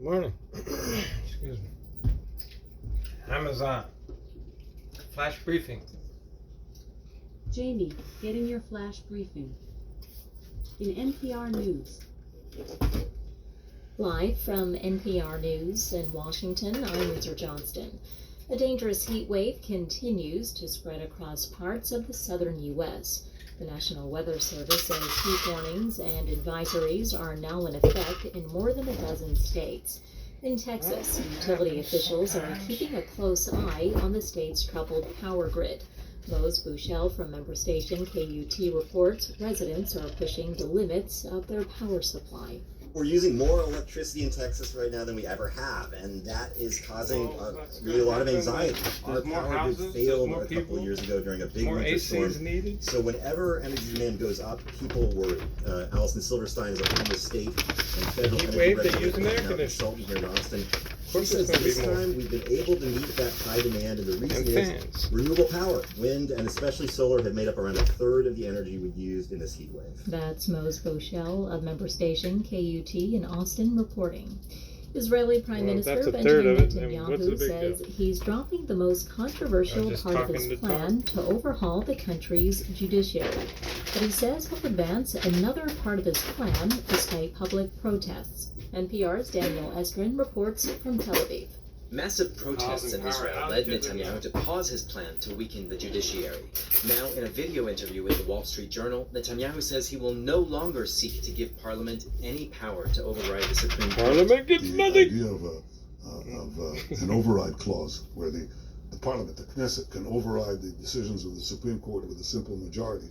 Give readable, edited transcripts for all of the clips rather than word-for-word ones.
Morning. Excuse me. Amazon. Flash briefing. Jamie, getting your flash briefing. In NPR News. Live from NPR News in Washington, I'm Windsor Johnston. A dangerous heat wave continues to spread across parts of the southern U.S. The National Weather Service says heat warnings and advisories are now in effect in more than a dozen states. In Texas, utility officials are keeping a close eye on the state's troubled power grid. Mose Buchel from member station KUT reports residents are pushing the limits of their power supply. We're using more electricity in Texas right now than we ever have, and that is causing really a lot of anxiety. Our power grid failed a couple of years ago during a big winter storm. Needed. So whenever energy demand goes up, people were, Allison Silverstein is a former state and federal Heat energy wave, they regulator use an air now consultant here in Austin. She course says there's gonna be this more. time we've been able to meet that high demand, and the reason And is fans. renewable power. Wind and especially solar have made up around a third of the energy we used in this heat wave. That's Mose Buchel of member station KUT in Austin reporting. Israeli Prime Well, Minister that's a third Benjamin of it, then what's the Netanyahu big says deal? he's dropping the most controversial just part of talking his to plan to overhaul the country's judiciary. But he says he'll advance another part of his plan despite public protests. NPR's Daniel Estrin reports from Tel Aviv. Massive protests in Causing power Israel led outages Netanyahu again. to pause his plan to weaken the judiciary. Now, in a video interview with the Wall Street Journal, Netanyahu says he will no longer seek to give Parliament any power to override the Supreme Court. Parliament gets The nothing. idea of an override clause where the Parliament, the Knesset, can override the decisions of the Supreme Court with a simple majority.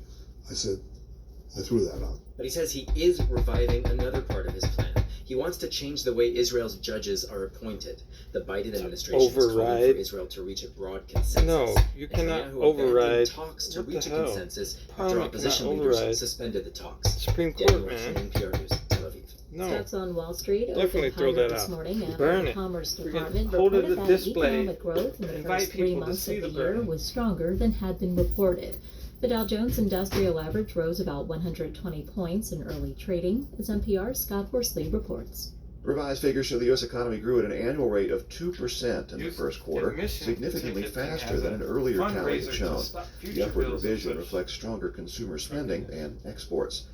I threw that out. But he says he is reviving another part of his plan. He wants to change the way Israel's judges are appointed. The Biden administration is calling for Override? Israel to reach a broad consensus. No, you cannot Netanyahu abandoned override. talks to What the reach a hell? consensus after Parliament opposition cannot leaders override. suspended the talks. Supreme Daniel Court, Webster, man. NPR News, Tel Aviv. No. Stocks on Wall Street Definitely opened throw higher that this out. morning after Burn the it. Commerce Forget- Department hold it reported at that display. economic growth in the Invite first 3 people to months see of the the year burn. was stronger than had been reported. The Dow Jones Industrial Average rose about 120 points in early trading, as NPR's Scott Horsley reports. Revised figures show the U.S. economy grew at an annual rate of 2% in the first quarter, Admission significantly ticketing faster as than a an earlier tally fundraiser had to shown. stop The future upward bills and revision such. reflects stronger consumer spending and exports.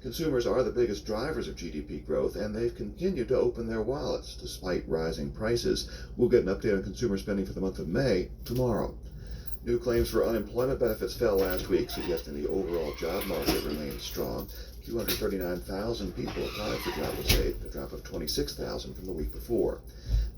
Consumers are the biggest drivers of GDP growth, and they've continued to open their wallets despite rising prices. We'll get an update on consumer spending for the month of May tomorrow. New claims for unemployment benefits fell last week, suggesting the overall job market remains strong. 239,000 people applied for jobless aid, a drop of 26,000 from the week before.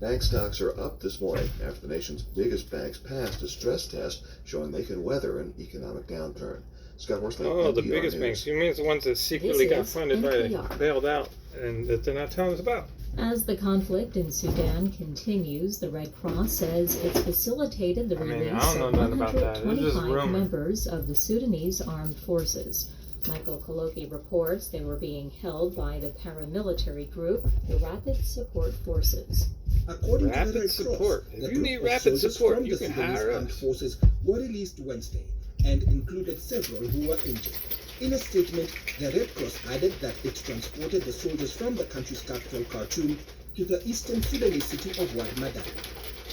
Bank stocks are up this morning after the nation's biggest banks passed a stress test showing they can weather an economic downturn. Scott Horsley, Oh, the NPR biggest News. banks. You mean the ones that secretly got is funded by NPR. bailed out and that they're not telling us about? As the conflict in Sudan continues, the Red Cross says it's facilitated the I mean, release I don't know of nothing about that. It's just 125 rumor. members of the Sudanese armed forces. Michael Koloki reports they were being held by the paramilitary group, the Rapid Support Forces. According to the Rapid Red support. Cross, If the you group need of rapid soldiers support, from you the can Sudanese hire armed us. forces were released Wednesday and included several who were injured. In a statement, the Red Cross added that it transported the soldiers from the country's capital, Khartoum, to the eastern Sudanese city of Wad Madani.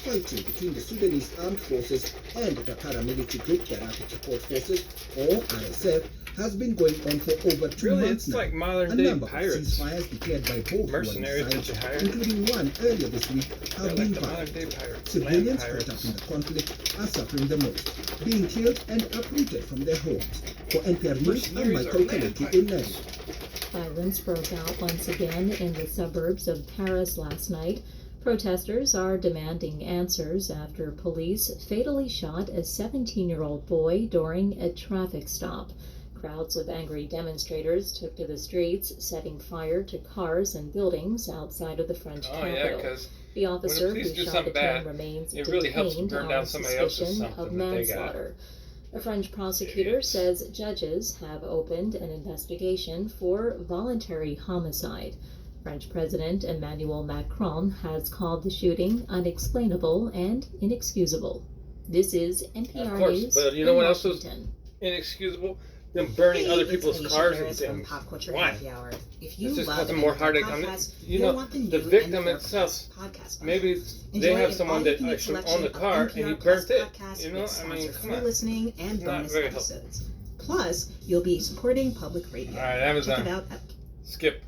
Fighting between the Sudanese armed forces and the paramilitary group, the Rapid Support Forces, or RSF, has been going on for over 2 Really, months it's now. like modern A day number pirates. of ceasefires declared by both Mercenaries warring that you sides, hire. including one earlier this week, They're have like been the modern violated. day pirates. Civilians Land caught up pirates. in the conflict are suffering the most, being killed and uprooted from their homes. For NPR News, I'm Mercenaries Michael are land Kaleki in pirates. Nairobi. Violence broke out once again in the suburbs of Paris last night. Protesters are demanding answers after police fatally shot a 17-year-old boy during a traffic stop. Crowds of angry demonstrators took to the streets, setting fire to cars and buildings outside of the French Oh yeah, capital. because The officer who police do shot something the teen bad, remains it really helps detained burn down on somebody else's suspicion of something that they got. manslaughter. A French prosecutor Idiots. says judges have opened an investigation for voluntary homicide. French President Emmanuel Macron has called the shooting unexplainable and inexcusable. This is NPR Of course, News but you know in what else was Washington. inexcusable? them burning Hey, other it's people's Anisha cars and Harris from things. Pop Culture Why? Happy Hour. If you It's just love causing more NPR heartache on podcasts, it. You you'll know, want the the new victim NPR itself. podcast. Maybe Enjoy they have an someone that all-you-can-eat actually selection owned the of car and NPR he Plus burnt it. podcasts You know, with I mean, come sponsor-free on. listening and Not bonus very helpful. episodes. Plus, you'll be supporting public radio. All right, Check Amazon. it out at Skip.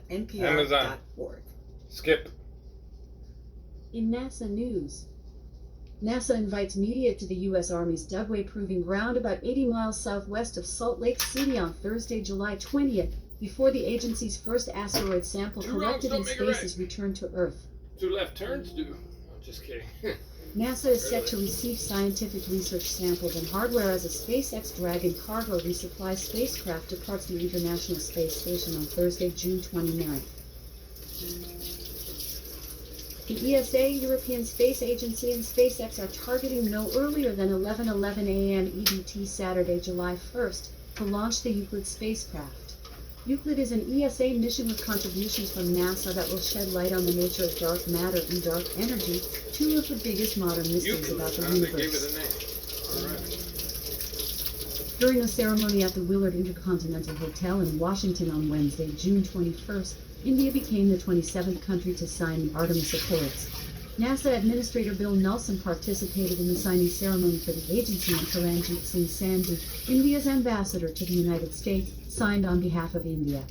npr.org. Skip. In NASA news, NASA invites media to the U.S. Army's Dugway Proving Ground about 80 miles southwest of Salt Lake City on Thursday, July 20th, before the agency's first asteroid sample Two wrongs collected don't in make a space right. is returned to Earth. 2 left turns do. I'm just kidding. NASA is set to receive scientific research samples and hardware as a SpaceX Dragon cargo resupplies spacecraft departs the International Space Station on Thursday, June 29th. The ESA, European Space Agency, and SpaceX are targeting no earlier than 11:11 a.m. EDT Saturday, July 1st, to launch the Euclid spacecraft. Euclid is an ESA mission with contributions from NASA that will shed light on the nature of dark matter and dark energy, two of the biggest modern mysteries about the They gave it universe. a name. All right. During a ceremony at the Willard Intercontinental Hotel in Washington on Wednesday, June 21st, India became the 27th country to sign the Artemis Accords. NASA Administrator Bill Nelson participated in the signing ceremony for the agency, and Karanjit Singh Sandhu, India's ambassador to the United States, signed on behalf of India.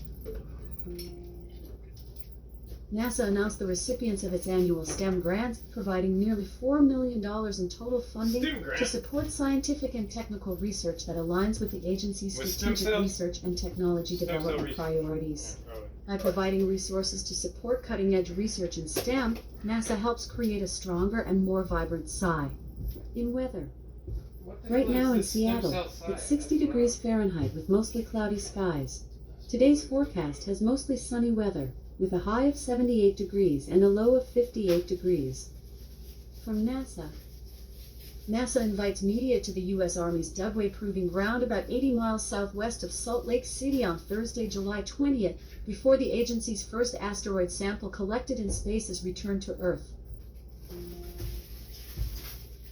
NASA announced the recipients of its annual STEM grants, providing nearly $4 million in total funding STEM grant? to support scientific and technical research that aligns with the agency's With stem strategic cells? research and technology Stem cell development research. priorities. Probably. By providing resources to support cutting-edge research in STEM, NASA helps create a stronger and more vibrant SCI. In weather. What the Right hell now is in this stem Seattle, cell it's science? 60 degrees Fahrenheit with mostly cloudy skies. Today's forecast has mostly sunny weather, with a high of 78 degrees and a low of 58 degrees. From NASA. NASA invites media to the U.S. Army's Dugway Proving Ground about 80 miles southwest of Salt Lake City on Thursday, July 20th, before the agency's first asteroid sample collected in space is returned to Earth.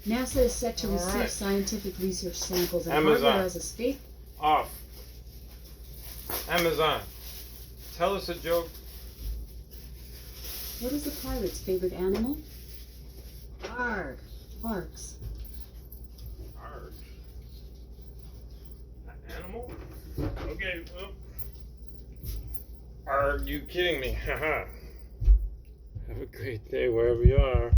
NASA is set to receive Alright. scientific research samples and Amazon. hardware as a space. Off. Amazon. Tell us a joke. What is the pirate's favorite animal? Arg. Sharks. Arg. An animal? Okay, well. Are you kidding me? Haha. Have a great day wherever you are.